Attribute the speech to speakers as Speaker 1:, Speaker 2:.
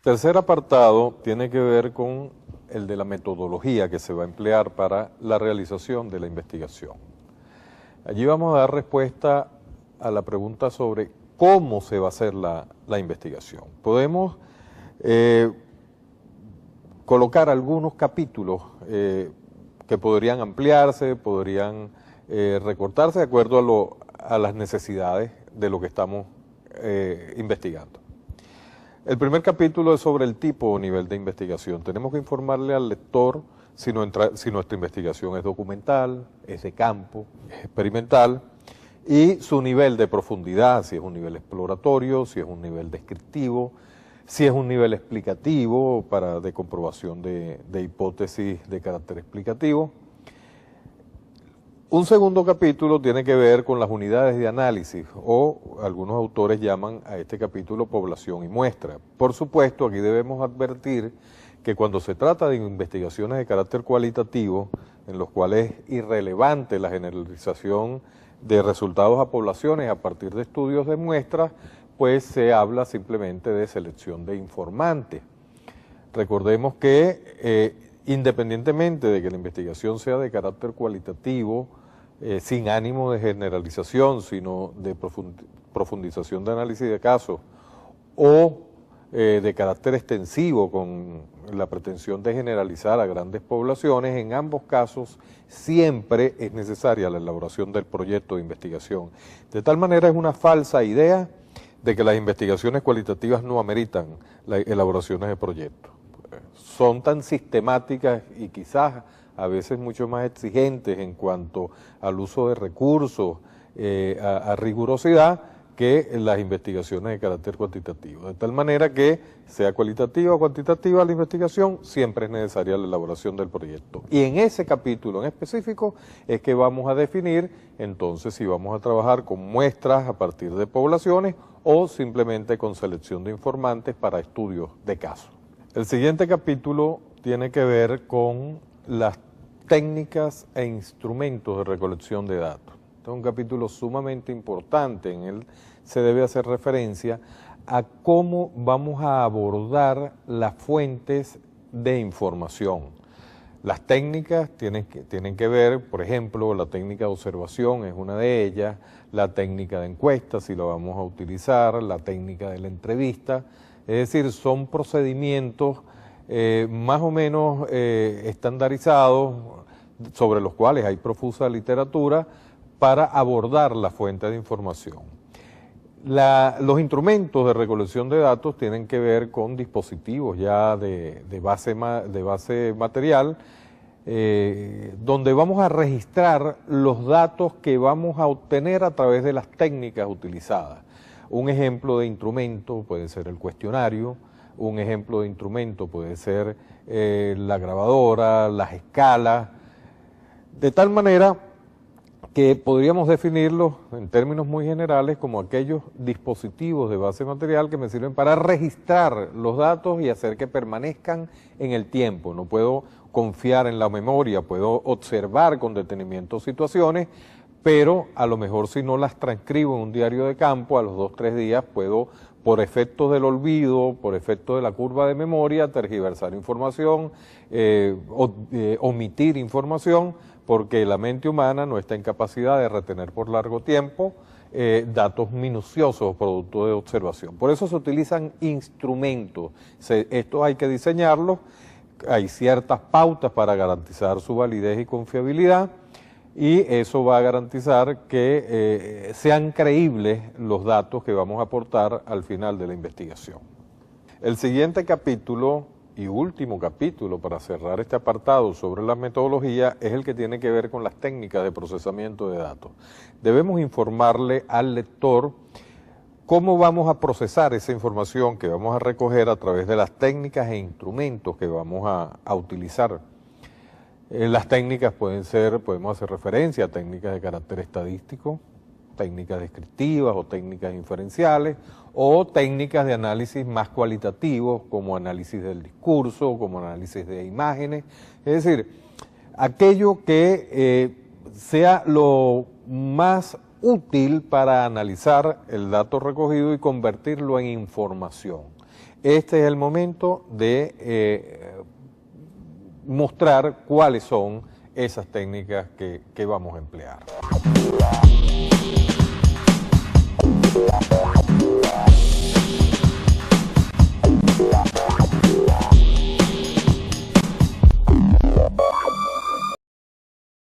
Speaker 1: Tercer apartado tiene que ver con el de la metodología que se va a emplear para la realización de la investigación. Allí vamos a dar respuesta a la pregunta sobre cómo se va a hacer la investigación. Podemos colocar algunos capítulos que podrían ampliarse, podrían recortarse de acuerdo a las necesidades de lo que estamos investigando. El primer capítulo es sobre el tipo o nivel de investigación. Tenemos que informarle al lector si nuestra investigación es documental, es de campo, es experimental, y su nivel de profundidad, si es un nivel exploratorio, si es un nivel descriptivo, si es un nivel explicativo de comprobación de hipótesis de carácter explicativo. Un segundo capítulo tiene que ver con las unidades de análisis, o algunos autores llaman a este capítulo población y muestra. Por supuesto, aquí debemos advertir que cuando se trata de investigaciones de carácter cualitativo, en los cuales es irrelevante la generalización de resultados a poblaciones a partir de estudios de muestras, pues se habla simplemente de selección de informantes. Recordemos que independientemente de que la investigación sea de carácter cualitativo, sin ánimo de generalización, sino de profundización de análisis de casos, o de carácter extensivo con la pretensión de generalizar a grandes poblaciones, en ambos casos siempre es necesaria la elaboración del proyecto de investigación. De tal manera es una falsa idea de que las investigaciones cualitativas no ameritan las elaboraciones de proyectos. Son tan sistemáticas y quizás a veces mucho más exigentes en cuanto al uso de recursos, a rigurosidad, que las investigaciones de carácter cuantitativo. De tal manera que, sea cualitativa o cuantitativa la investigación, siempre es necesaria la elaboración del proyecto. Y en ese capítulo en específico es que vamos a definir entonces si vamos a trabajar con muestras a partir de poblaciones o simplemente con selección de informantes para estudios de caso. El siguiente capítulo tiene que ver con las técnicas e instrumentos de recolección de datos. Este es un capítulo sumamente importante. En él se debe hacer referencia a cómo vamos a abordar las fuentes de información. Las técnicas tienen que ver, por ejemplo, la técnica de observación es una de ellas, la técnica de encuesta, si la vamos a utilizar, la técnica de la entrevista. Es decir, son procedimientos más o menos estandarizados, sobre los cuales hay profusa literatura, para abordar la fuente de información. Los instrumentos de recolección de datos tienen que ver con dispositivos ya de base material, donde vamos a registrar los datos que vamos a obtener a través de las técnicas utilizadas. Un ejemplo de instrumento puede ser el cuestionario, un ejemplo de instrumento puede ser la grabadora, las escalas, de tal manera que podríamos definirlos en términos muy generales como aquellos dispositivos de base material que me sirven para registrar los datos y hacer que permanezcan en el tiempo. No puedo confiar en la memoria, puedo observar con detenimiento situaciones, pero a lo mejor si no las transcribo en un diario de campo, a los 2 o 3 días puedo, por efectos del olvido, por efectos de la curva de memoria, tergiversar información, omitir información, porque la mente humana no está en capacidad de retener por largo tiempo datos minuciosos producto de observación. Por eso se utilizan instrumentos. Estos hay que diseñarlos, hay ciertas pautas para garantizar su validez y confiabilidad, y eso va a garantizar que sean creíbles los datos que vamos a aportar al final de la investigación. El siguiente capítulo y último capítulo para cerrar este apartado sobre la metodología es el que tiene que ver con las técnicas de procesamiento de datos. Debemos informarle al lector cómo vamos a procesar esa información que vamos a recoger a través de las técnicas e instrumentos que vamos a utilizar. Las técnicas podemos hacer referencia a técnicas de carácter estadístico, técnicas descriptivas o técnicas inferenciales, o técnicas de análisis más cualitativos, como análisis del discurso, como análisis de imágenes. Es decir, aquello que sea lo más útil para analizar el dato recogido y convertirlo en información. este es el momento de mostrar cuáles son esas técnicas que vamos a emplear.